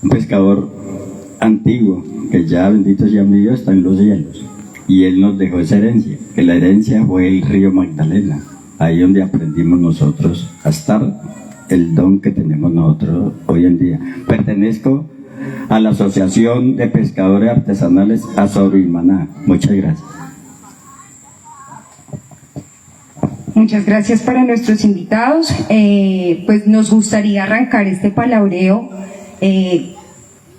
un pescador antiguo, que ya, bendito sea mi Dios, está en los cielos. Y él nos dejó esa herencia, que la herencia fue el río Magdalena, ahí donde aprendimos nosotros a estar, el don que tenemos nosotros hoy en día. Pertenezco a la Asociación de Pescadores Artesanales Azoro y Maná. Muchas gracias. Muchas gracias para nuestros invitados. Pues nos gustaría arrancar este palabreo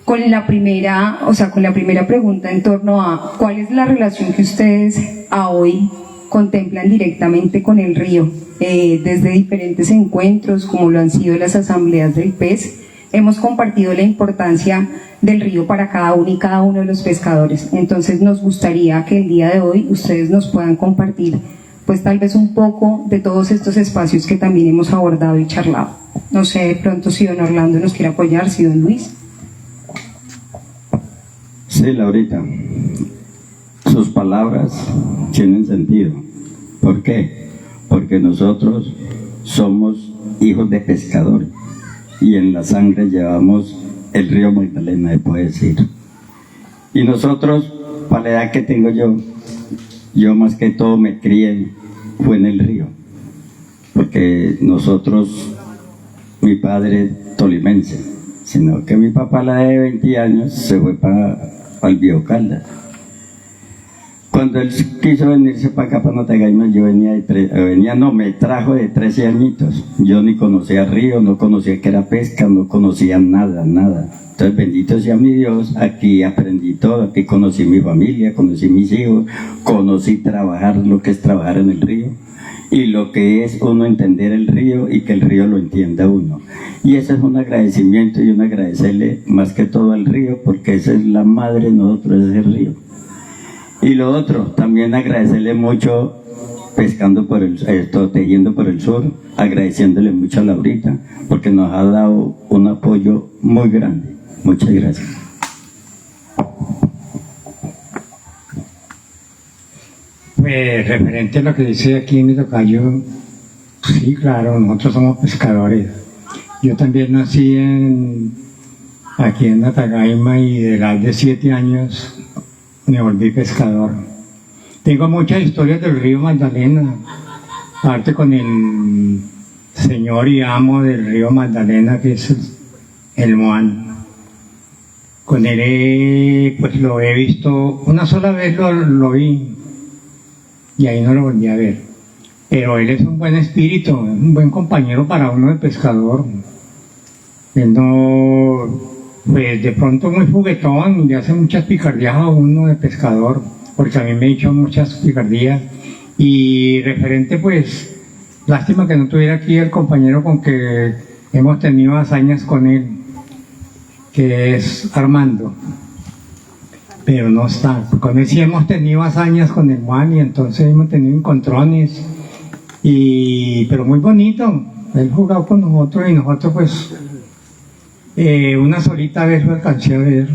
con la primera pregunta en torno a cuál es la relación que ustedes a hoy contemplan directamente con el río, desde diferentes encuentros, como lo han sido las asambleas del pez. Hemos compartido la importancia del río para cada uno y cada uno de los pescadores. Entonces nos gustaría que el día de hoy ustedes nos puedan compartir, pues tal vez un poco de todos estos espacios que también hemos abordado y charlado. No sé, de pronto si don Orlando nos quiere apoyar, si don Luis. Sí, Laurita, sus palabras tienen sentido. ¿Por qué? Porque nosotros somos hijos de pescadores y en la sangre llevamos el río Magdalena, se puede decir. Y nosotros, para la edad que tengo yo más que todo me crié fue en el río, porque nosotros, mi padre tolimense, sino que mi papá a la edad de 20 años se fue para el Viejo Caldas. Cuando él quiso venirse para acá, para Notagaima, me trajo de 13 añitos. Yo ni conocía río, no conocía que era pesca, no conocía nada. Entonces, bendito sea mi Dios, aquí aprendí todo, aquí conocí mi familia, conocí mis hijos, conocí trabajar, lo que es trabajar en el río, y lo que es uno entender el río y que el río lo entienda uno. Y ese es un agradecimiento y un agradecerle más que todo al río, porque esa es la madre de nosotros, ese río. Y lo otro, también agradecerle mucho pescando tejiendo por el sur, agradeciéndole mucho a Laurita, porque nos ha dado un apoyo muy grande. Muchas gracias. Pues referente a lo que dice aquí mi tocayo, sí, claro, nosotros somos pescadores. Yo también nací aquí en Natagaima y de la edad de 7 años me volví pescador. Tengo muchas historias del río Magdalena, aparte con el señor y amo del río Magdalena, que es el Moán. Con él pues lo he visto, una sola vez lo vi y ahí no lo volví a ver. Pero él es un buen espíritu, un buen compañero para uno de pescador. Él no, pues de pronto muy juguetón, le hace muchas picardías a uno de pescador, porque a mí me ha hecho muchas picardías. Y referente pues, lástima que no tuviera aquí el compañero con que hemos tenido hazañas con él, que es Armando, pero no está. Con él sí hemos tenido hazañas con el Juan y entonces hemos tenido encontrones, pero muy bonito. Él jugado con nosotros y nosotros pues una solita vez lo alcancé a ver,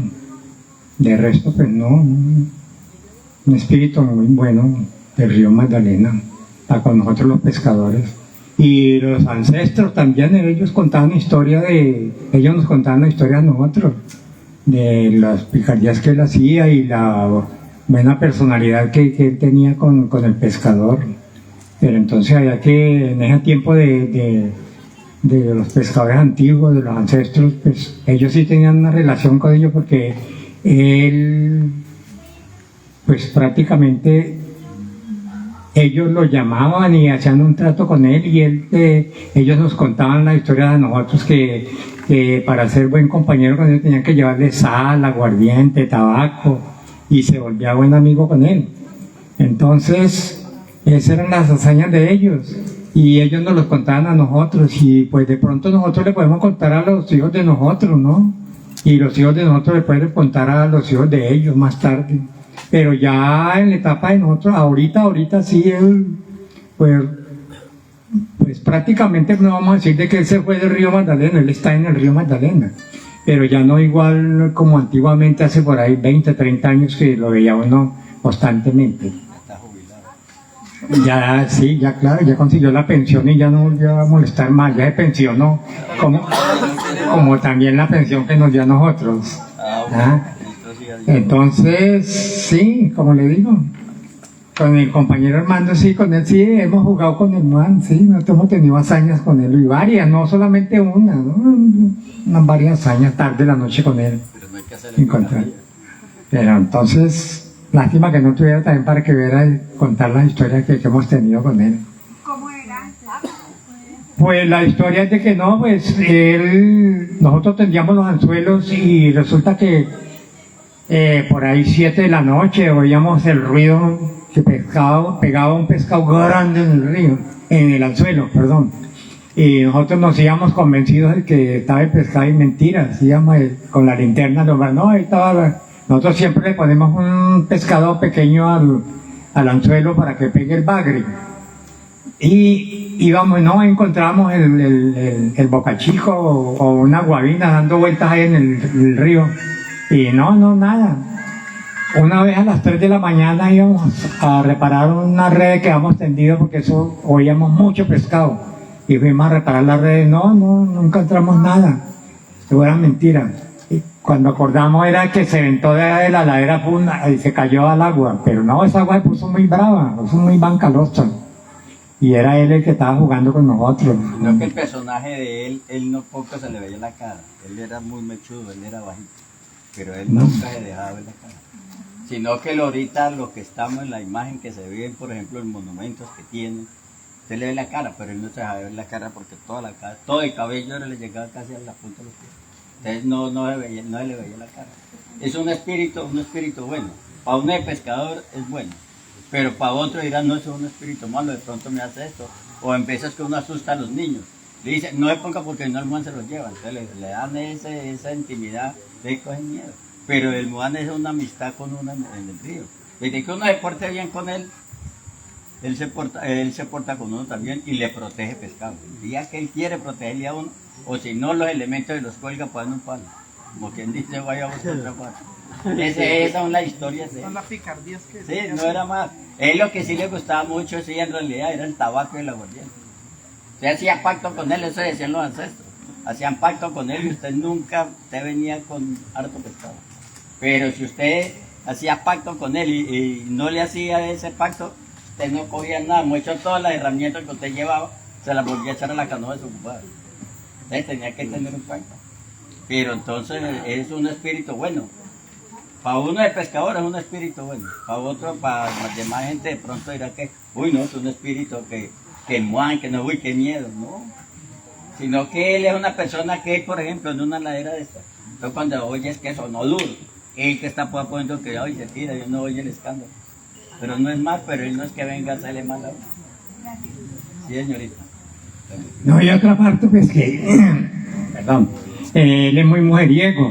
de resto pues no, un espíritu muy bueno del río Magdalena para con nosotros los pescadores. Y los ancestros también, ellos nos contaban la historia a nosotros, de las picardías que él hacía y la buena personalidad que él tenía con el pescador. Pero entonces allá que en ese tiempo de los pescadores antiguos, de los ancestros, pues ellos sí tenían una relación con ellos, porque él, pues prácticamente ellos lo llamaban y hacían un trato con él, y ellos nos contaban la historia de nosotros que para ser buen compañero con él tenían que llevarle sal, aguardiente, tabaco, y se volvía buen amigo con él. Entonces esas eran las hazañas de ellos y ellos nos los contaban a nosotros, y pues de pronto nosotros le podemos contar a los hijos de nosotros, ¿no? Y los hijos de nosotros le pueden contar a los hijos de ellos más tarde. Pero ya en la etapa de nosotros, ahorita sí, él, pues prácticamente no vamos a decir de que él se fue del río Magdalena, él está en el río Magdalena, pero ya no igual como antiguamente, hace por ahí 20, 30 años que lo veía uno constantemente. Ya, sí, ya claro, ya consiguió la pensión y ya no volvió a molestar más, ya se pensionó, como también la pensión que nos dio a nosotros. ¿Ah? Entonces, sí, como le digo, con el compañero Armando, sí, con él sí, hemos jugado con el man, sí, nosotros hemos tenido hazañas con él, y varias, no solamente una, ¿no? Unas varias hazañas tarde la noche con él. Pero no hay que hacer Encontrar. Pero entonces, lástima que no tuviera también para que viera y contar las historias que hemos tenido con él. ¿Cómo era? Pues la historia es de que no, pues nosotros tendíamos los anzuelos y resulta que por ahí 7 de la noche oíamos el ruido que pegaba un pescado grande en el río, en el anzuelo, perdón. Y nosotros nos íbamos convencidos de que estaba el pescado y mentiras, íbamos con la linterna, no, ahí estaba. Nosotros siempre le ponemos un pescado pequeño al anzuelo para que pegue el bagre. Y íbamos, no encontramos el bocachico o una guabina dando vueltas ahí en el río. Y no, nada. Una vez a las 3 de la mañana íbamos a reparar una red que habíamos tendido porque eso oíamos mucho pescado. Y fuimos a reparar la red, no encontramos nada. Eso era mentira. Y cuando acordamos era que se ventó de la ladera y se cayó al agua. Pero no, esa agua se puso muy brava, se puso muy bancalosa. Y era él el que estaba jugando con nosotros. Sino que el personaje de él no poco se le veía la cara. Él era muy mechudo, él era bajito. Pero él nunca se dejaba ver la cara. Sino que ahorita lo que estamos en la imagen que se ve, por ejemplo, en monumentos que tienen, usted le ve la cara, pero él no se dejaba ver la cara porque todo el cabello le llegaba casi a la punta de los pies. Entonces no le veía la cara. Es un espíritu bueno. Para uno de pescador es bueno. Pero para otro dirán, no, eso es un espíritu malo, de pronto me hace esto. O empiezas que uno asusta a los niños. Le dice, no se ponga porque no el muan se los lleva. Entonces le dan esa intimidad, le cogen miedo. Pero el muan es una amistad con uno en el río. Desde que uno se porte bien con él, él se porta con uno también y le protege pescado. El día que él quiere protegerle a uno, o si no, los elementos de los cuelga para un palo. Como quien dice, vaya a buscar otra parte. Esa es la historia. Son las picardías que... Sí, no era más. Él lo que sí le gustaba mucho, sí, en realidad, era el tabaco y el aguardiente. Usted hacía pacto con él, eso decían los ancestros. Hacían pacto con él y usted venía con harto pescado. Pero si usted hacía pacto con él y no le hacía ese pacto, usted no cogía nada. Mucho todas las herramientas que usted llevaba, se las volvía a echar a la canoa de su compadre. Entonces tenía que tener un pacto. Pero entonces es un espíritu bueno. Para uno de pescador es un espíritu bueno. Para otro, para la demás gente de pronto dirá que, uy, no, es un espíritu que muan, que no, uy, qué miedo, no. Sino que él es una persona que, por ejemplo, en una ladera de esta, entonces cuando oyes que sonó duro, él que está poniendo que hoy se tira, yo no oye el escándalo. Pero no es mal, pero él no es que venga a hacerle mal a uno. Sí, señorita. No, y otra parte, pues que, perdón, él es muy mujeriego.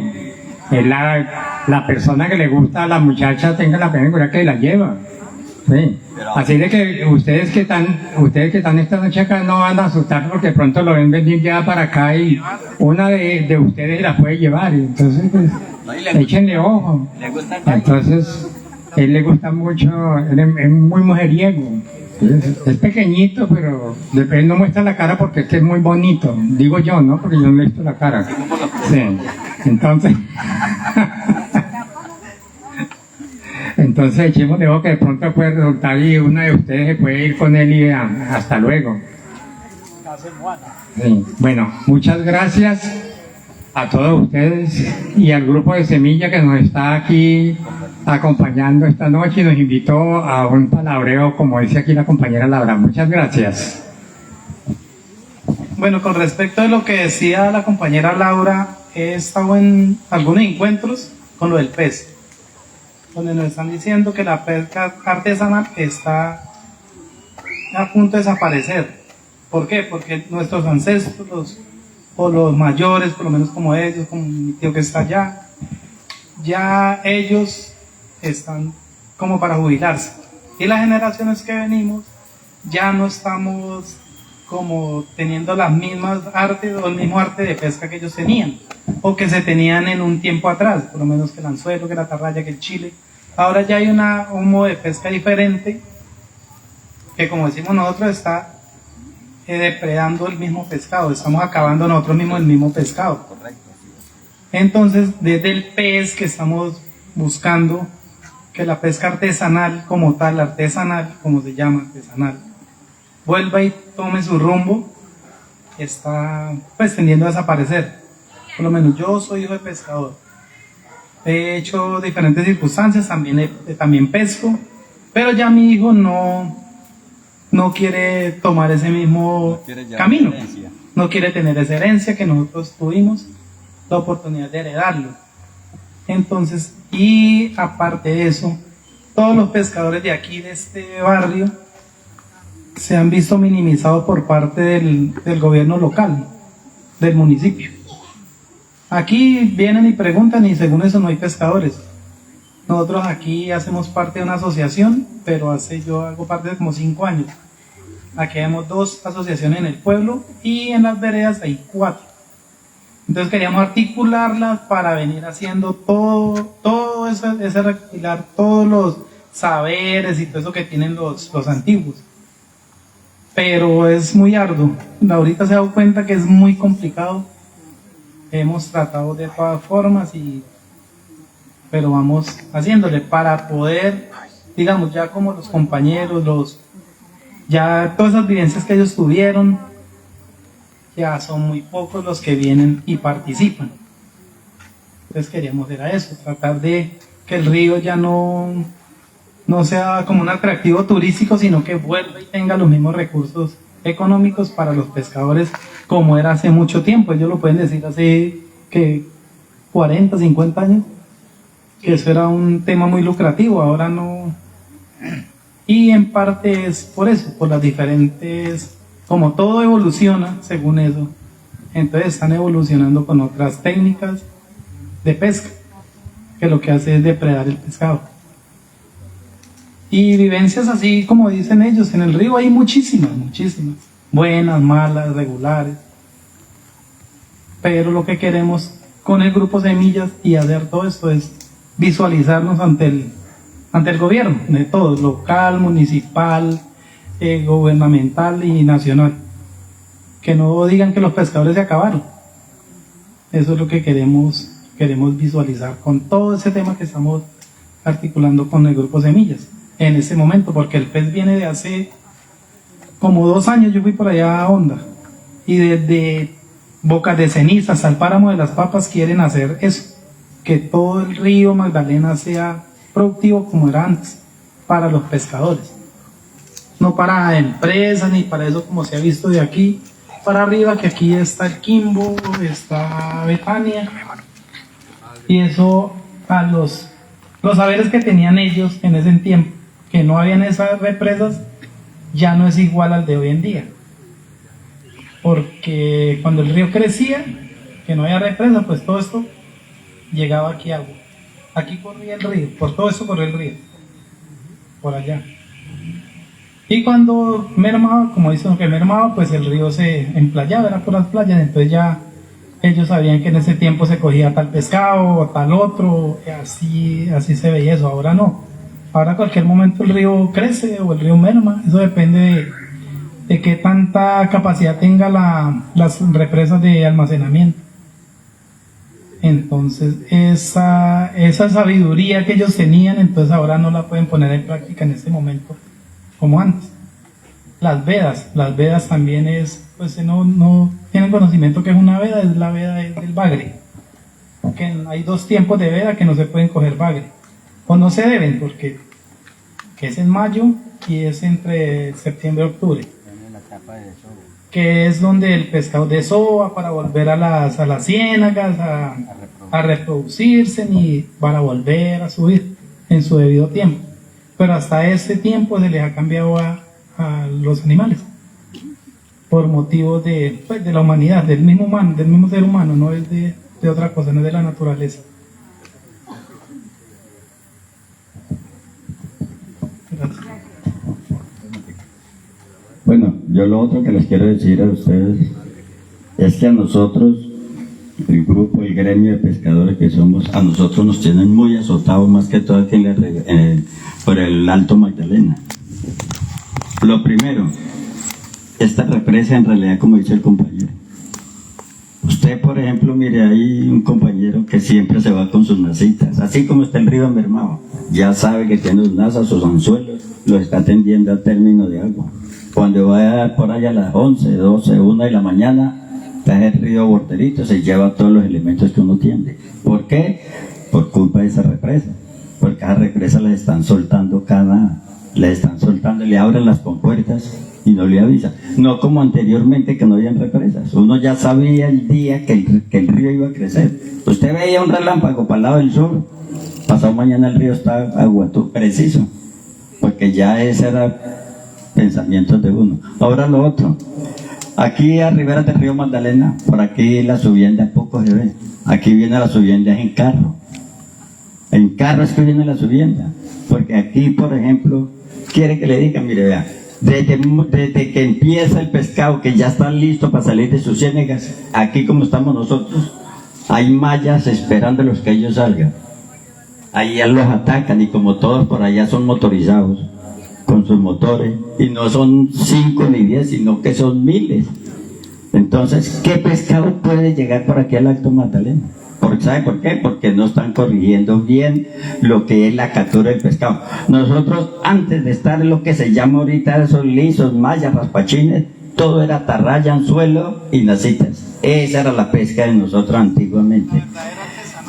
Es la persona que le gusta a la muchacha, tenga la pena que la lleva. Sí. Así de que ustedes que están esta noche acá no van a asustar porque pronto lo ven venir ya para acá y una de ustedes la puede llevar. Entonces, pues, échenle ojo. Le gusta el baile. Entonces, él le gusta mucho, él es muy mujeriego. Es pequeñito, pero él no muestra la cara porque es que es muy bonito. Digo yo, ¿no? Porque yo no le he visto la cara. Sí. Entonces echemos de ojo que de pronto puede resultar y una de ustedes se puede ir con él y hasta luego. Sí. Bueno, muchas gracias a todos ustedes y al grupo de Semilla que nos está aquí acompañando esta noche y nos invitó a un palabreo, como dice aquí la compañera Laura. Muchas gracias. Bueno, con respecto a lo que decía la compañera Laura, he estado en algunos encuentros con lo del pez, donde nos están diciendo que la pesca artesanal está a punto de desaparecer. ¿Por qué? Porque nuestros ancestros, o los mayores, por lo menos como ellos, como mi tío que está allá, ya ellos están como para jubilarse. Y las generaciones que venimos ya no estamos como teniendo las mismas artes o el mismo arte de pesca que ellos tenían o que se tenían en un tiempo atrás, por lo menos que el anzuelo, que la atarraya, que el chile. Ahora ya hay un modo de pesca diferente que como decimos nosotros está depredando el mismo pescado, estamos acabando nosotros mismos el mismo pescado. Entonces, desde el pez que estamos buscando que la pesca artesanal como tal, artesanal, como se llama, artesanal, vuelva y tome su rumbo, está pues tendiendo a desaparecer. Por lo menos yo soy hijo de pescador. He hecho diferentes circunstancias, también pesco, pero ya mi hijo no quiere tomar ese mismo camino, no quiere tener esa herencia que nosotros tuvimos la oportunidad de heredarlo. Entonces, y aparte de eso, todos los pescadores de aquí, de este barrio, se han visto minimizados por parte del gobierno local, del municipio. Aquí vienen y preguntan y según eso no hay pescadores. Nosotros aquí hacemos parte de una asociación, pero yo hago parte de como 5 años. Aquí tenemos 2 asociaciones en el pueblo y en las veredas hay 4. Entonces queríamos articularlas para venir haciendo todo ese recopilar, todos los saberes y todo eso que tienen los antiguos. Pero es muy arduo. Ahorita se ha dado cuenta que es muy complicado. Hemos tratado de todas formas, pero vamos haciéndole para poder, digamos, ya como los compañeros, ya todas esas vivencias que ellos tuvieron, ya son muy pocos los que vienen y participan. Entonces queríamos era eso, tratar de que el río ya no sea como un atractivo turístico, sino que vuelva y tenga los mismos recursos económicos para los pescadores como era hace mucho tiempo. Ellos lo pueden decir hace que 40, 50 años, que eso era un tema muy lucrativo, ahora no. Y en parte es por eso, por las diferentes, como todo evoluciona según eso, entonces están evolucionando con otras técnicas de pesca, que lo que hace es depredar el pescado. Y vivencias así como dicen ellos, en el río hay muchísimas, buenas, malas, regulares, pero lo que queremos con el grupo Semillas y hacer todo esto es visualizarnos ante el gobierno, de todos, local, municipal, gubernamental y nacional, que no digan que los pescadores se acabaron. Eso es lo que queremos visualizar con todo ese tema que estamos articulando con el grupo Semillas en ese momento, porque el pez viene de hace como 2 años. Yo fui por allá a Honda y desde Bocas de Ceniza hasta el Páramo de las Papas quieren hacer eso, que todo el río Magdalena sea productivo como era antes para los pescadores, no para empresas ni para eso como se ha visto de aquí para arriba, que aquí está el Quimbo, está Betania, y eso a los saberes que tenían ellos en ese tiempo, que no habían esas represas, ya no es igual al de hoy en día, porque cuando el río crecía, que no había represas, pues todo esto llegaba aquí agua, aquí corría el río, por todo eso corría el río, por allá. Y cuando mermaba, como dicen que mermaba, pues el río se emplayaba, era por las playas, entonces ya ellos sabían que en ese tiempo se cogía tal pescado o tal otro, y así se veía eso. Ahora no, ahora a cualquier momento el río crece o el río merma, eso depende de qué tanta capacidad tenga las represas de almacenamiento. Entonces esa sabiduría que ellos tenían, entonces ahora no la pueden poner en práctica en este momento como antes. Las vedas también pues no tienen conocimiento que es una veda, es la veda del bagre, que hay 2 tiempos de veda que no se pueden coger bagre, o no se deben, porque que es en mayo y es entre septiembre y octubre, que es donde el pescado desova para volver a las ciénagas a reproducirse y para volver a subir en su debido tiempo. Pero hasta ese tiempo se les ha cambiado a los animales por motivos de la humanidad, del mismo ser humano, no es de otra cosa, no es de la naturaleza. Gracias. Bueno, yo lo otro que les quiero decir a ustedes es que a nosotros, el grupo, el gremio de pescadores que somos, a nosotros nos tienen muy azotados, más que todo aquí por el Alto Magdalena. Lo primero, esta represa en realidad, como dice el compañero. Usted, por ejemplo, mire, hay un compañero que siempre se va con sus nasitas, así como está el río envermado. Ya sabe que tiene sus nasas, sus anzuelos, los está atendiendo al término de agua. Cuando vaya por allá a las 11, 12, 1 de la mañana, está el río borderito, se lleva todos los elementos que uno tiene. ¿Por qué? Por culpa de esa represa. Porque a esa represa les están soltando le abren las compuertas y no le avisan. No como anteriormente que no habían represas. Uno ya sabía el día que el río iba a crecer. Usted veía un relámpago para el lado del sur, pasado mañana el río está aguatú, preciso. Porque ya ese era pensamientos de uno. Ahora lo otro. Aquí a ribera del río Magdalena, por aquí la subienda poco se ve. Aquí viene la subienda en carro. En carro es que viene la subienda. Porque aquí, por ejemplo, quiere que le diga, mire, vea, desde que empieza el pescado, que ya está listo para salir de sus ciénegas, aquí como estamos nosotros, hay mallas esperando a los que ellos salgan. Allá los atacan y como todos por allá son motorizados, con sus motores, y no son 5 ni 10, sino que son miles. Entonces, ¿qué pescado puede llegar por aquí al Alto Magdalena? ¿Sabe por qué? Porque no están corrigiendo bien lo que es la captura del pescado. Nosotros, antes de estar en lo que se llama ahorita esos lisos, mallas, raspachines, todo era atarraya, anzuelo y nasitas. Esa era la pesca de nosotros antiguamente.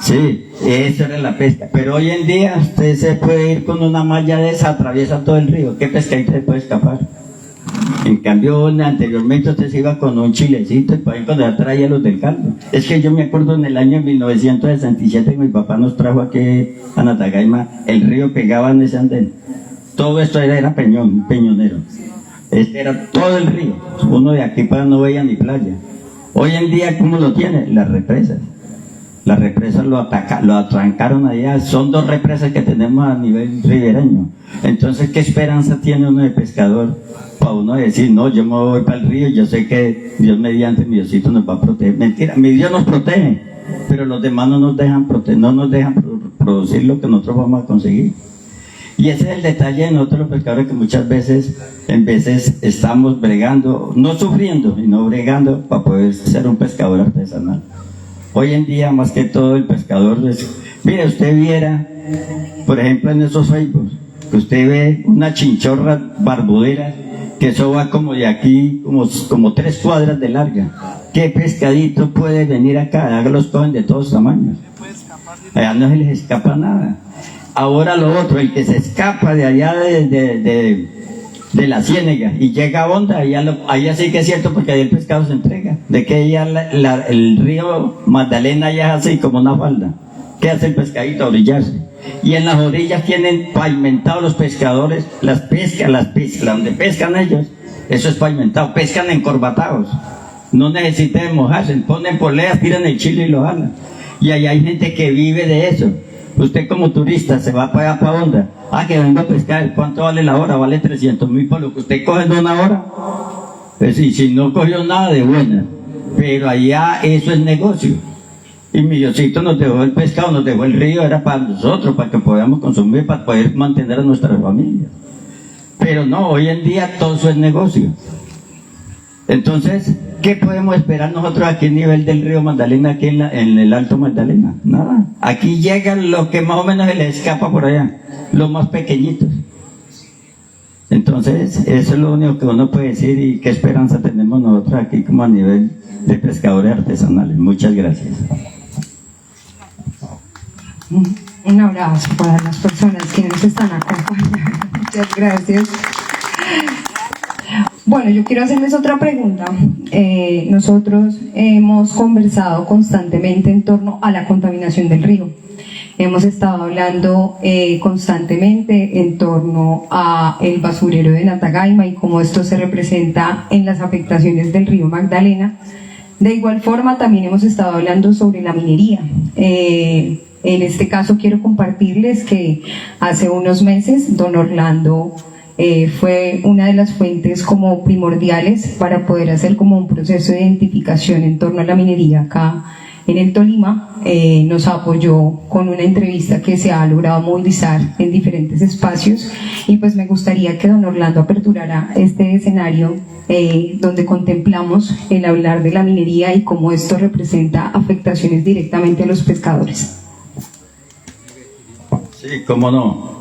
Sí, esa era la pesca. Pero hoy en día usted se puede ir con una malla de esa, atraviesa todo el río. ¿Qué pescadito se puede escapar? En cambio, anteriormente usted se iba con un chilecito y por ahí cuando ya traía los del caldo. Es que yo me acuerdo en el año 1967 que mi papá nos trajo aquí a Natagaima, el río pegaba en ese andén. Todo esto era peñón, peñonero. Este era todo el río. Uno de aquí para no veía ni playa. Hoy en día, ¿cómo lo tiene? Las represas. Las represas lo atrancaron allá. Son 2 represas que tenemos a nivel ribereño. Entonces, ¿qué esperanza tiene uno de pescador para uno decir, no, yo me voy para el río, yo sé que Dios mediante mi Diosito nos va a proteger? Mentira, mi Dios nos protege, pero los demás no nos dejan producir lo que nosotros vamos a conseguir. Y ese es el detalle de nosotros los pescadores, que muchas veces, estamos bregando, no sufriendo, sino bregando para poder ser un pescador artesanal. Hoy en día, más que todo, el pescador mire, usted viera, por ejemplo, en esos Facebook, que usted ve una chinchorra barbudera, que eso va como de aquí, como 3 cuadras de larga. ¿Qué pescadito puede venir acá? Allá los cogen de todos tamaños. Allá no se les escapa nada. Ahora lo otro, el que se escapa de allá de la ciénega y llega a Honda, allá sí que es cierto, porque ahí el pescado se entrega. De que ya el río Magdalena ya es así como una falda. ¿Qué hace el pescadito? Orillarse. Y en las orillas tienen pavimentados los pescadores, las pescas, donde pescan ellos, eso es pavimentado, pescan encorbatados. No necesitan mojarse, ponen poleas, tiran el chile y lo jalan. Y ahí hay gente que vive de eso. Usted como turista se va para allá, para Honda, que vengo a pescar, ¿cuánto vale la hora? Vale 300.000 por lo que usted coge en una hora. Pues, y si no cogió nada, de buena. Pero allá eso es negocio. Y mi Diosito nos dejó el pescado, nos dejó el río, era para nosotros, para que podamos consumir, para poder mantener a nuestras familias. Pero no, hoy en día todo eso es negocio. Entonces, ¿qué podemos esperar nosotros aquí a nivel del río Magdalena, aquí en el Alto Magdalena? Nada. Aquí llegan los que más o menos se les escapa por allá, los más pequeñitos. Entonces, eso es lo único que uno puede decir, y qué esperanza tenemos nosotros aquí como a nivel de pescadores artesanales. Muchas gracias. Un abrazo para las personas que nos están acompañando. Muchas gracias. Bueno, yo quiero hacerles otra pregunta. Nosotros hemos conversado constantemente en torno a la contaminación del río. Hemos estado hablando constantemente en torno a el basurero de Natagaima y cómo esto se representa en las afectaciones del río Magdalena. De igual forma, también hemos estado hablando sobre la minería. En este caso quiero compartirles que hace unos meses don Orlando fue una de las fuentes como primordiales para poder hacer como un proceso de identificación en torno a la minería acá en el Tolima, nos apoyó con una entrevista que se ha logrado movilizar en diferentes espacios, y pues me gustaría que don Orlando aperturara este escenario donde contemplamos el hablar de la minería y cómo esto representa afectaciones directamente a los pescadores. Sí, cómo no.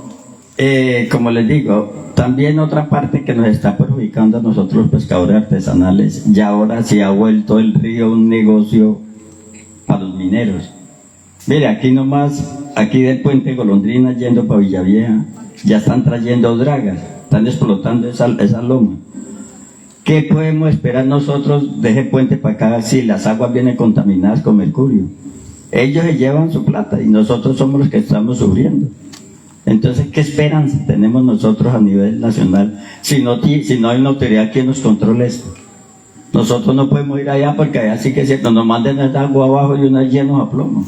Como les digo, también otra parte que nos está perjudicando a nosotros los pescadores artesanales, ya ahora se ha vuelto el río un negocio para los mineros. Mire, aquí nomás, aquí del puente Golondrina yendo para Villavieja, ya están trayendo dragas, están explotando esa loma. ¿Qué podemos esperar nosotros de ese puente para acá si las aguas vienen contaminadas con mercurio? Ellos se llevan su plata y nosotros somos los que estamos sufriendo. Entonces, ¿qué esperanza tenemos nosotros a nivel nacional si no hay una autoridad que nos controle esto? Nosotros no podemos ir allá porque allá sí que es cierto, nos manden el agua abajo y unos llenos a plomo.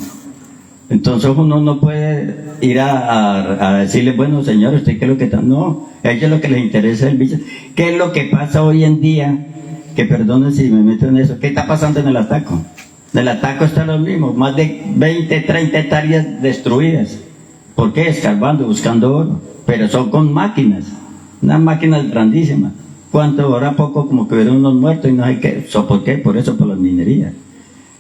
Entonces uno no puede ir a decirle, bueno señor, ¿usted qué es lo que está? No, a ellos lo que les interesa es el bicho. ¿Qué es lo que pasa hoy en día? Que perdonen si me meto en eso. ¿Qué está pasando en el Ataco? En el Ataco está lo mismo, más de 20, 30 hectáreas destruidas. ¿Por qué? Escarbando, buscando oro. Pero son con máquinas, unas máquinas grandísimas. ¿Cuánto? Ahora poco como que hubieron unos muertos y no hay qué. ¿Por qué? Por eso, por las minerías.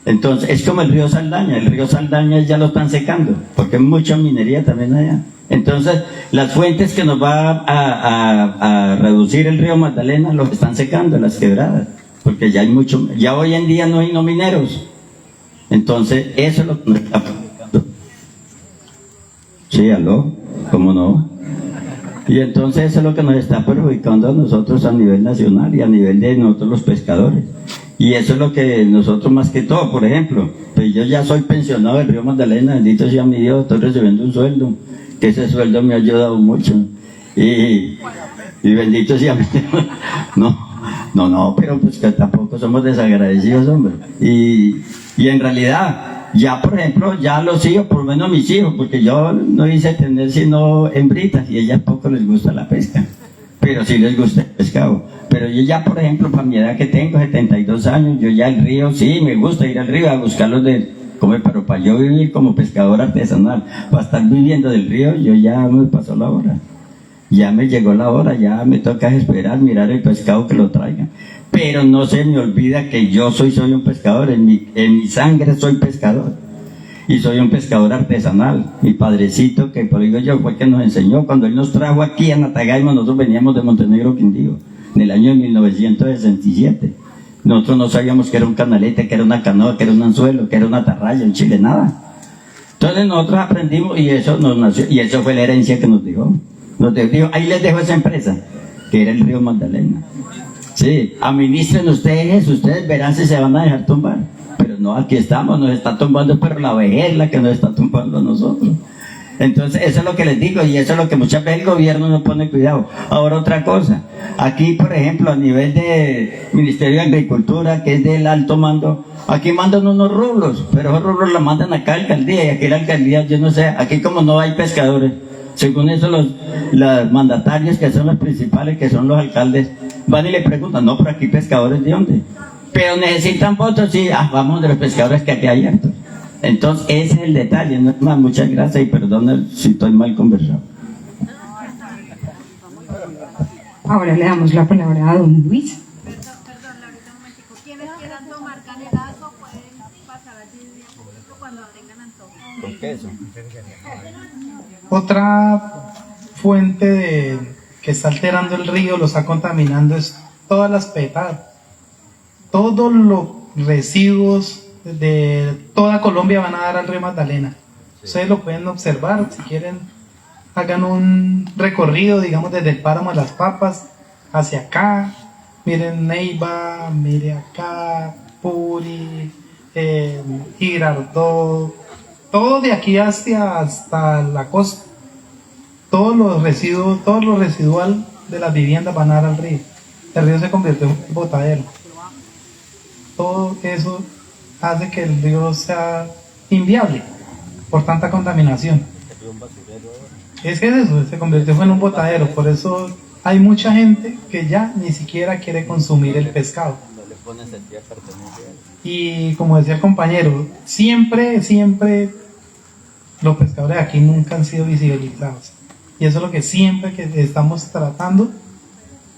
Entonces, es como el río Saldaña ya lo están secando, porque hay mucha minería también allá. Entonces, las fuentes que nos va a reducir el río Magdalena los están secando, las quebradas, porque ya hay mucho, ya hoy en día no hay no mineros. Entonces, eso es lo que nos está perjudicando. Sí, aló, ¿cómo no? Y entonces eso es lo que nos está perjudicando a nosotros a nivel nacional y a nivel de nosotros los pescadores. Y eso es lo que nosotros más que todo, por ejemplo, pues yo ya soy pensionado del río Magdalena, bendito sea mi Dios, estoy recibiendo un sueldo, que ese sueldo me ha ayudado mucho. Y bendito sea mi Dios. No, pero pues que tampoco somos desagradecidos, hombre. Y en realidad, ya por ejemplo, ya los hijos, por lo menos mis hijos, porque yo no hice tener sino hembritas y a ellas poco les gusta la pesca, pero sí les gusta el pescado. Pero yo ya, por ejemplo, para mi edad que tengo, 72 años, yo ya el río, sí, me gusta ir al río a buscarlos pero para yo vivir como pescador artesanal, para estar viviendo del río, yo ya me pasó la hora. Ya me llegó la hora, ya me toca esperar, mirar el pescado que lo traigan. Pero no se me olvida que yo soy un pescador, en mi sangre soy pescador. Y soy un pescador artesanal. Mi padrecito, que por digo yo, fue el que nos enseñó, cuando él nos trajo aquí a Natagaima, nosotros veníamos de Montenegro, Quindío, en el año 1967. Nosotros no sabíamos que era un canalete, que era una canoa, que era un anzuelo, que era una atarraya en Chile, nada. Entonces nosotros aprendimos y eso nos nació, y eso fue la herencia que nos dijo. Nos dijo, ahí les dejo esa empresa, que era el río Magdalena. Sí, administren ustedes, ustedes verán si se van a dejar tumbar. Pero no, aquí estamos, nos está tumbando, pero la vejez es la que nos está tumbando a nosotros. Entonces, eso es lo que les digo, y eso es lo que muchas veces el gobierno no pone cuidado. Ahora, otra cosa, aquí, por ejemplo, a nivel de Ministerio de Agricultura, que es del alto mando, aquí mandan unos rublos, pero esos rublos los mandan acá a la alcaldía, y aquí la alcaldía, yo no sé, aquí como no hay pescadores, según eso los mandatarios, que son los principales, que son los alcaldes, van y le preguntan, no, pero aquí pescadores, ¿de dónde? Pero necesitan votos, sí, vamos de los pescadores que aquí hay hartos. Entonces, ese es el detalle, no es más. Muchas gracias y perdona si estoy mal conversado. Ahora le damos la palabra a don Luis. Perdón, Laurita, un momentico. Quienes quieran tomar canelazo pueden pasar allí cuando tengan antojo. ¿Con queso? Otra fuente que está alterando el río, lo está contaminando, es todas las PETAD. Todos los residuos de toda Colombia van a dar al río Magdalena. Ustedes lo pueden observar, si quieren hagan un recorrido, digamos, desde el páramo de las Papas hacia acá, miren Neiva, mire acá, Puri, Girardot, todo de aquí hasta la costa, todos los residuos, todo lo residual de las viviendas van a dar al río. El río se convirtió en un botadero. Todo eso hace que el río sea inviable por tanta contaminación. Es que eso, se convirtió en un botadero, por eso hay mucha gente que ya ni siquiera quiere consumir el pescado. ponen sentido de pertenencia. Y como decía el compañero, siempre los pescadores de aquí nunca han sido visibilizados. Y eso es lo que siempre que estamos tratando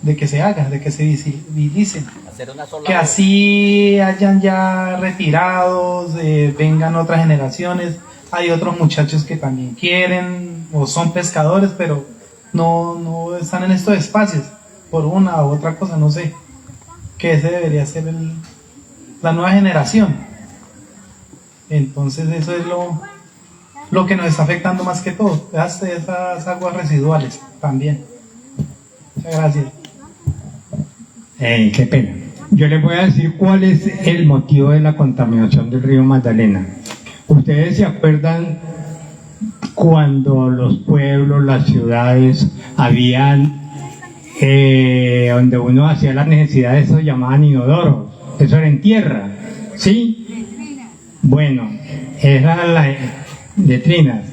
de que se haga, de que se visibilicen. Hacer una sola Que voz. así hayan ya retirados, vengan otras generaciones. Hay otros muchachos que también quieren o son pescadores, pero no están en estos espacios por una u otra cosa, no sé. Que ese debería ser la nueva generación. Entonces eso es lo que nos está afectando más que todo, esas aguas residuales también. Muchas gracias. Qué pena. Yo les voy a decir cuál es el motivo de la contaminación del río Magdalena. Ustedes se acuerdan cuando los pueblos, las ciudades, habían donde uno hacía las necesidades, eso llamaban inodoros, eso era en tierra, ¿sí? Bueno, era la letrinas.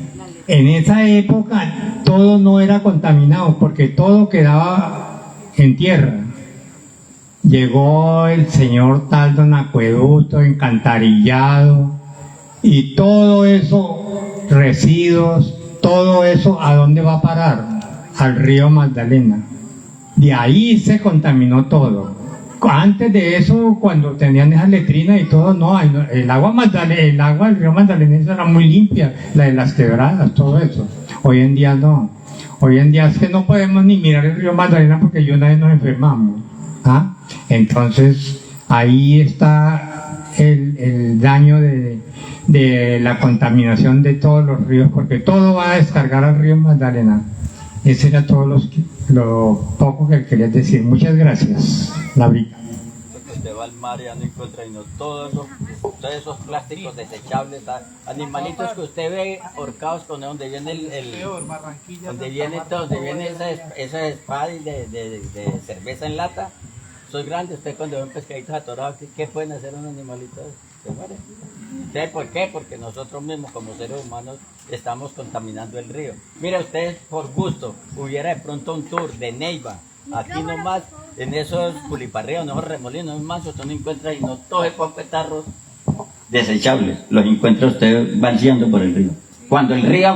En esa época todo no era contaminado porque todo quedaba en tierra. Llegó el señor tal don acueducto, encantarillado, y todo eso, residuos, todo eso, ¿a dónde va a parar? Al río Magdalena. De ahí se contaminó todo. Antes de eso, cuando tenían esas letrinas y todo, no, el agua del río Magdalena era muy limpia, la de las quebradas, todo eso. Hoy en día no. Hoy en día es que no podemos ni mirar el río Magdalena porque una vez nos enfermamos. ¿Ah? Entonces, ahí está el daño de la contaminación de todos los ríos, porque todo va a descargar al río Magdalena. Ese era todo lo poco que quería decir. Muchas gracias, Laurita. Usted va al mar y ya no encuentra todos esos plásticos desechables, animalitos que usted ve ahorcados con donde viene donde viene esa espada de cerveza en lata. Soy grande, usted cuando ve un pescadito atorado, ¿qué pueden hacer unos animalitos? Se mueren. ¿Sabe por qué? Porque nosotros mismos como seres humanos estamos contaminando el río. Mira, ustedes por gusto, hubiera de pronto un tour de Neiva, aquí nomás, en esos culiparreos, en esos remolinos, en mansos, usted no encuentra y no todo el poco de tarros desechables, los encuentra usted vaciando por el río. Cuando el río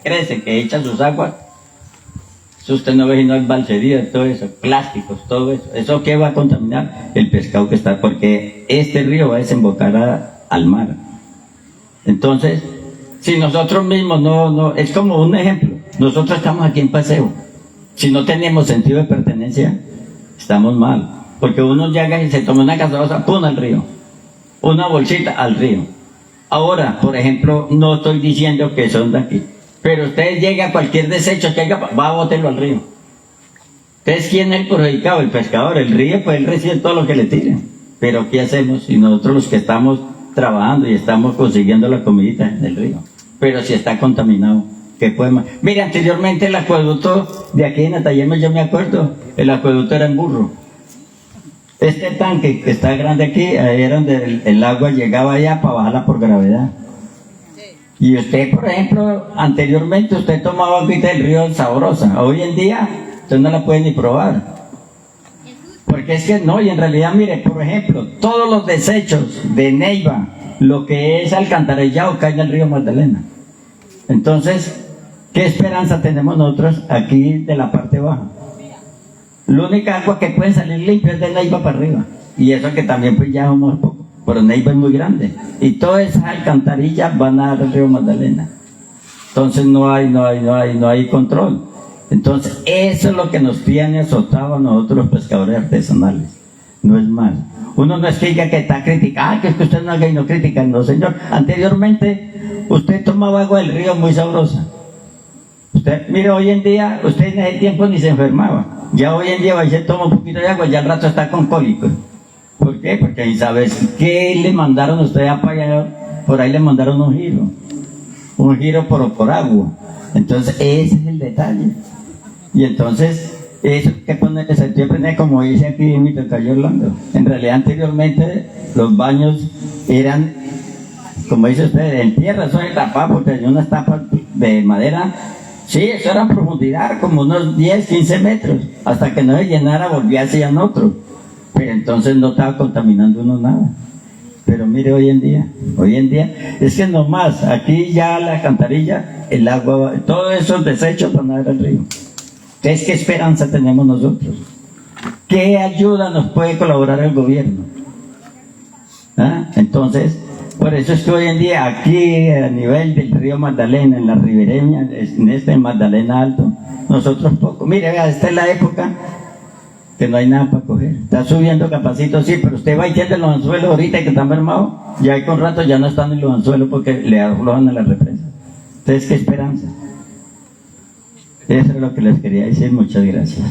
crece, que echa sus aguas, si usted no ve sino el balsería, todo eso, plásticos, todo eso. ¿Eso qué va a contaminar? El pescado que está, porque este río va a desembocar al mar. Entonces, si nosotros mismos no, es como un ejemplo, nosotros estamos aquí en paseo, si no tenemos sentido de pertenencia, estamos mal, porque uno llega y se toma una gaseosa, ¡pum!, al río, una bolsita al río. Ahora, por ejemplo, no estoy diciendo que son de aquí, pero usted llega a cualquier desecho que haya, va a botarlo al río. Entonces, ¿quién es el perjudicado? El pescador. El río, pues él recibe todo lo que le tiren. Pero ¿qué hacemos si nosotros los que estamos trabajando y estamos consiguiendo la comidita del río? Pero si está contaminado, ¿qué podemos? Mire, anteriormente el acueducto de aquí en Atayema, yo me acuerdo, el acueducto era en burro. Este tanque que está grande aquí, ahí era donde el agua llegaba allá para bajarla por gravedad. Y usted, por ejemplo, anteriormente usted tomaba agua del río sabrosa. Hoy en día usted no la puede ni probar. Porque es que no, y en realidad, mire, por ejemplo, todos los desechos de Neiva, lo que es alcantarillado, cae en el río Magdalena. Entonces, ¿qué esperanza tenemos nosotros aquí de la parte baja? La única agua que puede salir limpia es de Neiva para arriba. Y eso que también pues ya unos poco. Pero Neiva es muy grande y todas esas alcantarillas van a dar al río Magdalena. Entonces no hay control. Entonces eso es lo que nos tiene azotado a nosotros los pescadores artesanales. No es más. Uno no es que diga que está criticando, que es que usted no haga y no critica. No, señor. Anteriormente usted tomaba agua del río muy sabrosa. Usted, mire, hoy en día, usted en ese tiempo ni se enfermaba. Ya hoy en día va y se toma un poquito de agua y ya al rato está con cólicos. ¿Por qué? Porque ahí sabes qué le mandaron ustedes a pagar, por ahí le mandaron un giro por agua. Entonces ese es el detalle. Y entonces eso que pone el sentido de pertenencia, como dice aquí mi tocayo Orlando. En realidad anteriormente los baños eran, como dice usted, en tierra, eso es tapado porque hay unas tapas de madera. Sí, eso era en profundidad, como unos 10, 15 metros, hasta que no se llenara volvía hacia otro. Pero entonces no estaba contaminando uno nada. Pero mire hoy en día es que nomás aquí ya la alcantarilla, el agua, todos esos desechos van a dar al río. Entonces, ¿qué esperanza tenemos nosotros? ¿Qué ayuda nos puede colaborar el gobierno? ¿Ah? Entonces, por eso es que hoy en día aquí a nivel del río Magdalena, en la ribereña, en Magdalena Alto, nosotros poco. Mire, vea, esta es la época que no hay nada para coger. Está subiendo capacito, sí, pero usted va y tiende los anzuelos ahorita que están mermados, ya hay con rato ya no están en los anzuelos porque le aflojan a la represa. Entonces, ¿qué esperanza? Eso es lo que les quería decir. Muchas gracias.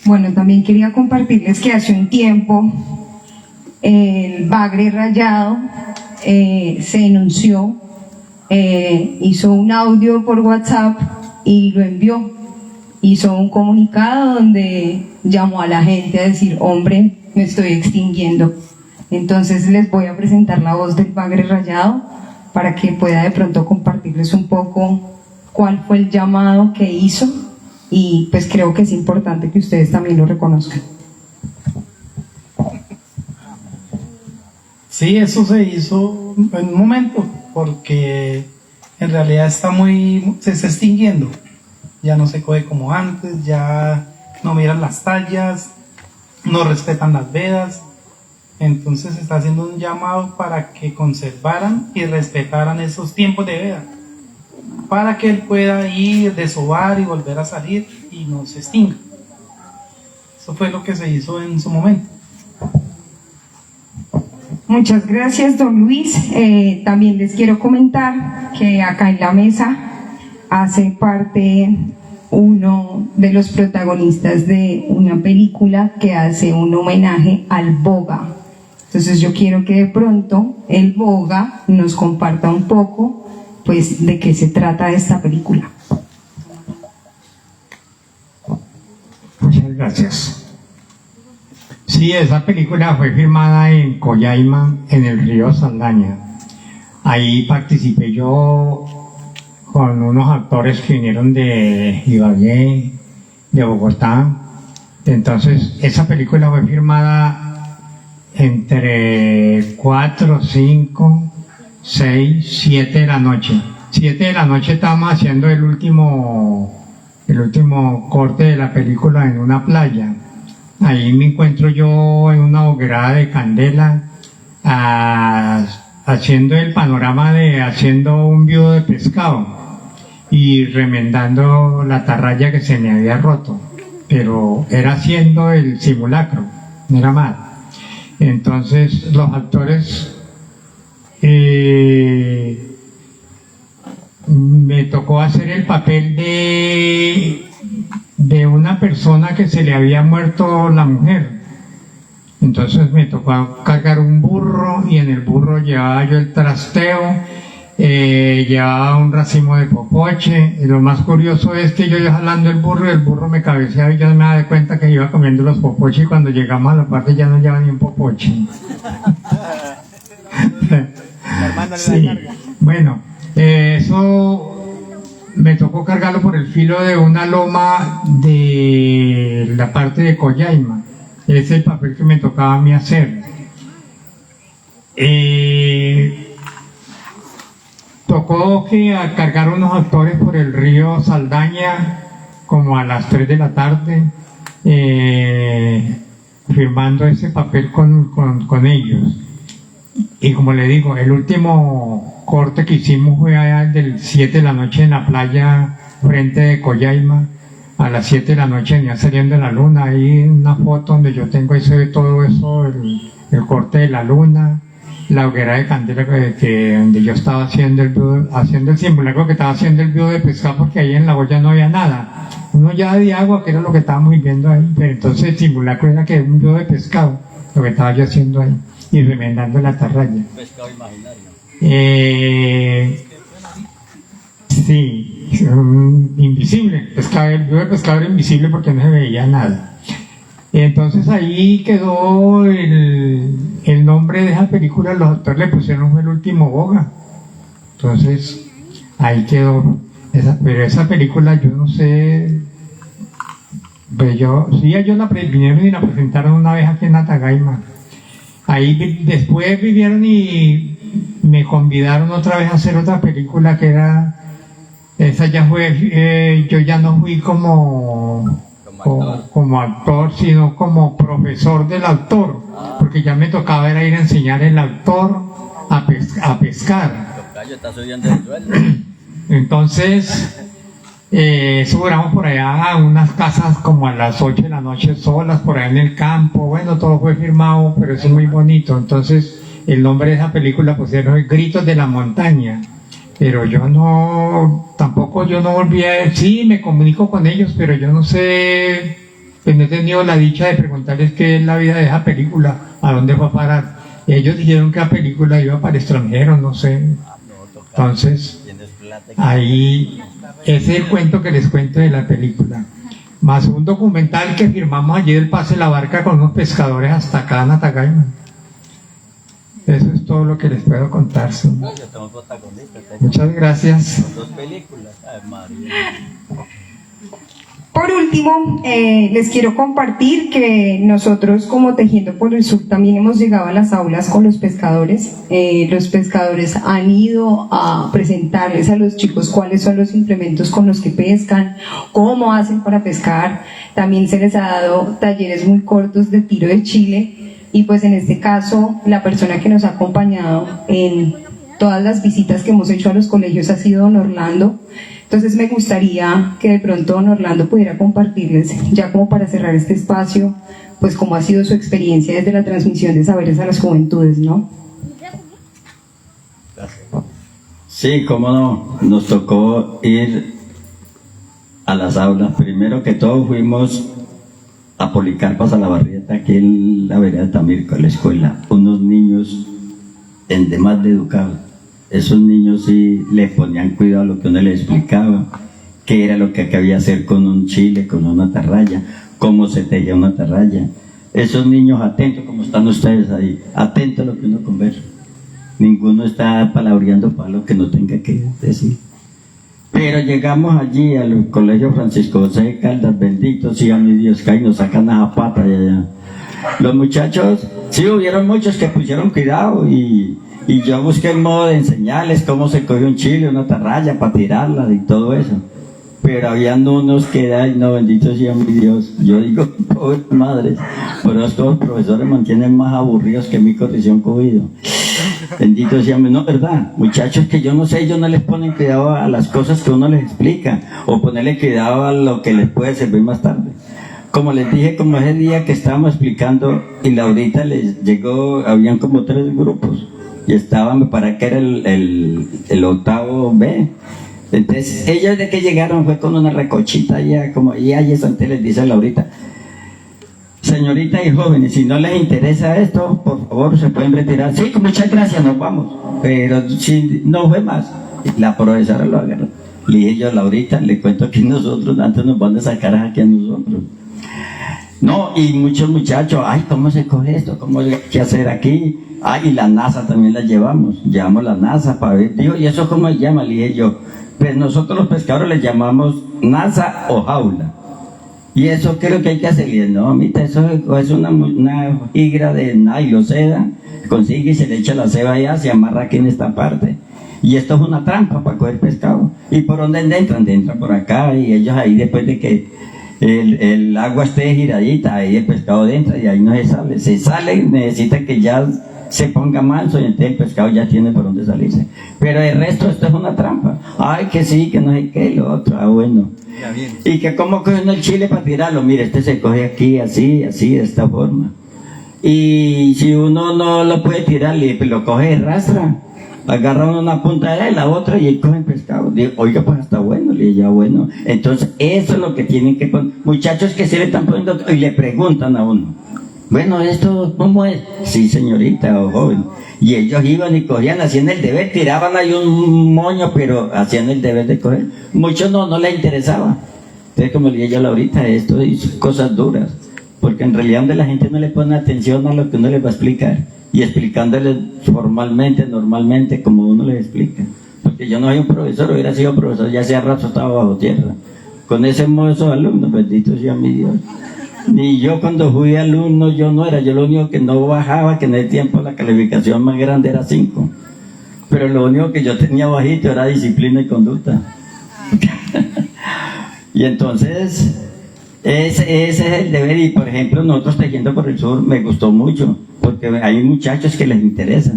Bueno, también quería compartirles que hace un tiempo el Bagre Rayado se denunció, hizo un audio por WhatsApp y lo envió. Hizo un comunicado donde llamó a la gente a decir: hombre, me estoy extinguiendo. Entonces les voy a presentar la voz del Bagre Rayado para que pueda de pronto compartirles un poco cuál fue el llamado que hizo, y pues creo que es importante que ustedes también lo reconozcan. Sí, eso se hizo en un momento, porque en realidad se está extinguiendo. Ya no se coge como antes, ya no miran las tallas, no respetan las vedas. Entonces se está haciendo un llamado para que conservaran y respetaran esos tiempos de veda, para que él pueda ir, desovar y volver a salir y no se extinga. Eso fue lo que se hizo en su momento. Muchas gracias, don Luis. También les quiero comentar que acá en la mesa hace parte uno de los protagonistas de una película que hace un homenaje al Boga. Entonces yo quiero que de pronto el Boga nos comparta un poco, pues, de qué se trata esta película. Muchas gracias. Sí, esa película fue filmada en Collaima, en el río Saldaña. Ahí participé yo con unos actores que vinieron de Ibagué, de Bogotá. Entonces, esa película fue filmada entre 4, 5, 6, 7 de la noche. 7 de la noche estábamos haciendo el último corte de la película en una playa. Ahí me encuentro yo en una hoguera de candela, haciendo el panorama haciendo un viudo de pescado y remendando la atarraya que se me había roto, pero era haciendo el simulacro, no era más. Entonces los actores, me tocó hacer el papel de una persona que se le había muerto la mujer. Entonces me tocó cargar un burro y en el burro llevaba yo el trasteo, llevaba un racimo de popoche, y lo más curioso es que yo jalando el burro me cabeceaba y yo me daba cuenta que iba comiendo los popoches, y cuando llegamos a la parte ya no llevaba ni un popoche. Sí. Bueno, eso me tocó cargarlo por el filo de una loma de la parte de Collaima. Ese es el papel que me tocaba a mí hacer. Tocó que cargar unos actores por el río Saldaña como a las 3 de la tarde, firmando ese papel con ellos. Y como le digo, el último corte que hicimos fue allá del 7 de la noche en la playa frente de Collaima. A las 7 de la noche venía saliendo la luna. Ahí una foto donde yo tengo, ahí se ve todo eso, el corte de la luna, la hoguera de candela donde yo estaba haciendo el simulacro, que estaba haciendo el viudo de pescado, porque ahí en la olla no había nada. Uno ya de agua, que era lo que estábamos viviendo ahí, pero entonces el simulacro era que era un viudo de pescado, lo que estaba yo haciendo ahí, y remendando la atarraya. Pescado imaginario. Sí, invisible, el viudo de pescado era invisible porque no se veía nada. Y entonces ahí quedó el nombre de esa película, los actores le pusieron fue El Último Boga. Entonces ahí quedó, pero esa película yo no sé Pues ellos vinieron y la presentaron una vez aquí en Atagaima. Ahí después vinieron y me convidaron otra vez a hacer otra película que era, esa ya fue, yo ya no fui como actor, sino como profesor del actor, porque ya me tocaba era ir a enseñar al actor a pescar. Entonces, subimos por allá a unas casas como a las 8 de la noche solas, por allá en el campo. Bueno, todo fue firmado, pero eso es muy bonito. Entonces, el nombre de esa película pues era Gritos de la Montaña. Pero yo no volví a... Sí, me comunico con ellos, pero yo no sé, pues no he tenido la dicha de preguntarles qué es la vida de esa película, a dónde fue a parar. Ellos dijeron que la película iba para extranjeros, no sé. Entonces, ahí, ese es el cuento que les cuento de la película. Más un documental que firmamos allí del Pase la Barca con unos pescadores hasta acá en Atagaima. Eso es todo lo que les puedo contar. ¿Sí? Muchas gracias. Por último, les quiero compartir que nosotros como Tejiendo por el Sur también hemos llegado a las aulas con los pescadores. Los pescadores han ido a presentarles a los chicos cuáles son los implementos con los que pescan, cómo hacen para pescar. También se les ha dado talleres muy cortos de tiro de chile. Y pues en este caso, la persona que nos ha acompañado en todas las visitas que hemos hecho a los colegios ha sido don Orlando. Entonces me gustaría que de pronto don Orlando pudiera compartirles, ya como para cerrar este espacio, pues cómo ha sido su experiencia desde la transmisión de saberes a las juventudes, ¿no? Sí, cómo no, nos tocó ir a las aulas. Primero que todo fuimos a Policarpo Salabarrieta, aquí en la vereda de Tamirco, a la escuela, unos niños en demás de educados. Esos niños sí les ponían cuidado a lo que uno les explicaba, qué era lo que había que hacer con un chile, con una atarraya, cómo se tejía una atarraya. Esos niños atentos, como están ustedes ahí, atentos a lo que uno conversa. Ninguno está palabreando para lo que no tenga que decir. Pero llegamos allí al colegio Francisco José de Caldas, bendito sea mi Dios, que ahí nos sacan a Zapata de allá. Los muchachos, sí hubieron muchos que pusieron cuidado y yo busqué el modo de enseñarles cómo se coge un chile, una atarraya para tirarla y todo eso. Pero habían unos que, ay no, bendito sea mi Dios. Yo digo, pobre madre, pero estos profesores mantienen más aburridos que mi corrección cogido. Bendito sea, no, ¿verdad? Muchachos que yo no sé, ellos no les ponen cuidado a las cosas que uno les explica, o ponerle cuidado a lo que les puede servir más tarde. Como les dije, como ese día que estábamos explicando, y Laurita les llegó, habían como 3 grupos, y estaban, me parece que era el octavo B. Entonces, ellos de que llegaron fue con una recochita ya, como, y ahí eso antes les dice a Laurita, señorita y jóvenes, si no les interesa esto, por favor, se pueden retirar. Sí, con muchas gracias, nos vamos. Pero si no fue más, la profesora lo agarró. Le dije yo, Laurita, le cuento que nosotros antes nos van a sacar aquí a nosotros. No, y muchos muchachos, ay, ¿cómo se coge esto? ¿Cómo hay que hacer aquí? Ay, y la NASA también la llevamos la NASA para ver. Digo, ¿y eso cómo se llama? Le dije yo, pues nosotros los pescadores le llamamos NASA o jaula. ¿Y eso qué es lo que hay que hacer? Y no, mamita, eso es una higra de nylon, seda, consigue y se le echa la ceba allá, se amarra aquí en esta parte. Y esto es una trampa para coger pescado. ¿Y por dónde entran? Entran por acá y ellos ahí después de que el agua esté giradita, ahí el pescado entra y ahí no se sale. Se sale, necesita que ya se ponga manso y entonces el pescado ya tiene por dónde salirse. Pero el resto, esto es una trampa. Ay, que sí, que no sé qué, lo otro, bueno. Y que cómo cogen el chile para tirarlo, mire, este se coge aquí, así, de esta forma. Y si uno no lo puede tirar, lo coge y rastra. Agarra uno una punta de la otra y ahí cogen pescado. Digo, oiga, pues está bueno, le digo, ya bueno. Entonces, eso es lo que tienen que poner. Muchachos que se le están poniendo y le preguntan a uno. Bueno, ¿esto cómo es? Sí, señorita o joven. Y ellos iban y cogían, hacían el deber, tiraban ahí un moño, pero hacían el deber de coger. Muchos no les interesaba. Entonces, como le dije yo ahorita, esto es cosas duras, porque en realidad donde la gente no le pone atención a lo que uno les va a explicar, y explicándoles formalmente, normalmente, como uno les explica. Porque yo no soy un profesor, hubiera sido profesor, ya hace rato estaba bajo tierra. con ese mozo alumno, bendito sea mi Dios. Ni yo cuando fui alumno, yo lo único que no bajaba, que en el tiempo la calificación más grande era 5. Pero lo único que yo tenía bajito era disciplina y conducta. Y entonces, ese es el deber. Y por ejemplo, nosotros Tejiendo por el Sur me gustó mucho, porque hay muchachos que les interesa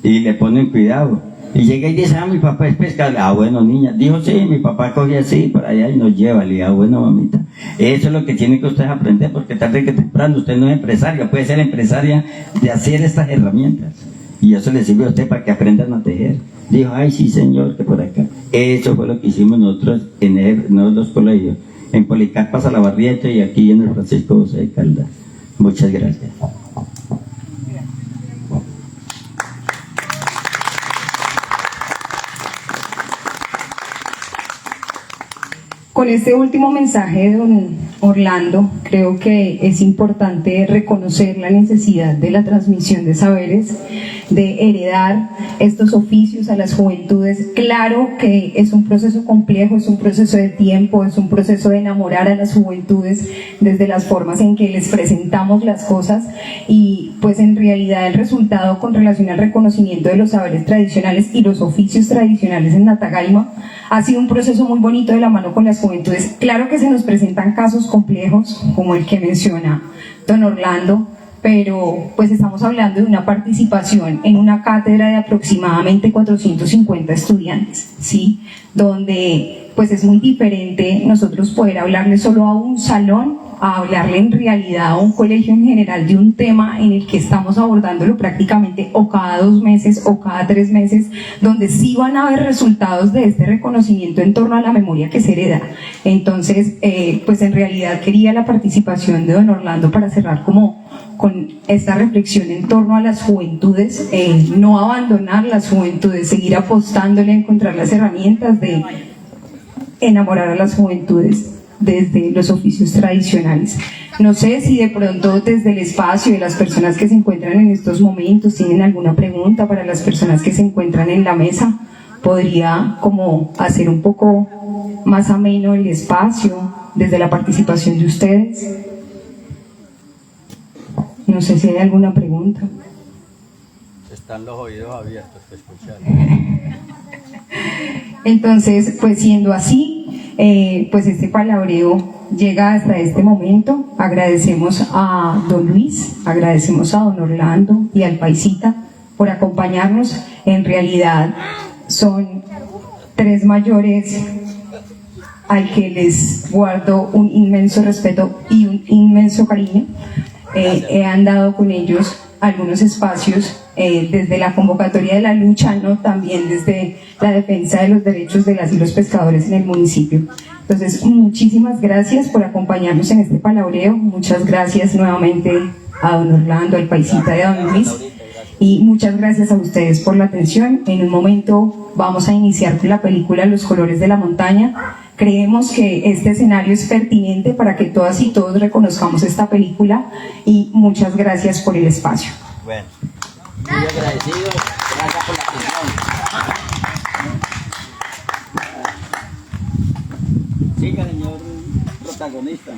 y le ponen cuidado. Y llega y dice, mi papá es pescador. Bueno, niña. Dijo, sí, mi papá coge así por allá y nos lleva. Le digo, bueno, mamita. Eso es lo que tienen que ustedes aprender, porque tarde que temprano usted no es empresaria, puede ser empresaria de hacer estas herramientas. Y eso le sirve a usted para que aprendan a tejer. Dijo, ay, sí, señor, que por acá. Eso fue lo que hicimos nosotros en los dos colegios. En Policarpa Salabarrieta y aquí en el Francisco José de Caldas. Muchas gracias. Con este último mensaje de don Orlando, creo que es importante reconocer la necesidad de la transmisión de saberes, de heredar estos oficios a las juventudes. Claro que es un proceso complejo, es un proceso de tiempo, es un proceso de enamorar a las juventudes desde las formas en que les presentamos las cosas, y pues en realidad el resultado con relación al reconocimiento de los saberes tradicionales y los oficios tradicionales en Natagaima ha sido un proceso muy bonito de la mano con las juventudes. Claro que se nos presentan casos complejos como el que menciona don Orlando, pero pues estamos hablando de una participación en una cátedra de aproximadamente 450 estudiantes, ¿sí? Donde pues es muy diferente nosotros poder hablarle solo a un salón, a hablarle en realidad a un colegio en general de un tema en el que estamos abordándolo prácticamente o cada 2 meses o cada 3 meses, donde sí van a haber resultados de este reconocimiento en torno a la memoria que se hereda. Entonces, pues en realidad quería la participación de don Orlando para cerrar como con esta reflexión en torno a las juventudes, no abandonar las juventudes, seguir apostándole a encontrar las herramientas de enamorar a las juventudes desde los oficios tradicionales. No sé si de pronto desde el espacio de las personas que se encuentran en estos momentos tienen alguna pregunta para las personas que se encuentran en la mesa. Podría como hacer un poco más ameno el espacio desde la participación de ustedes. No sé si hay alguna pregunta. Están los oídos abiertos para escuchar. Entonces, pues siendo así, pues este palabreo llega hasta este momento. Agradecemos a don Luis, agradecemos a don Orlando y al Paisita por acompañarnos. En realidad son 3 mayores al que les guardo un inmenso respeto y un inmenso cariño. He andado con ellos algunos espacios desde la convocatoria de la lucha, ¿no? También desde la defensa de los derechos de las y los pescadores en el municipio. Entonces, muchísimas gracias por acompañarnos en este palabreo. Muchas gracias nuevamente a don Orlando, al Paisita y a don Luis. Y muchas gracias a ustedes por la atención. En un momento vamos a iniciar con la película Los colores de la montaña. Creemos que este escenario es pertinente para que todas y todos reconozcamos esta película, y muchas gracias por el espacio. Bueno, muy agradecido, gracias por la atención. Siga, señor protagonista.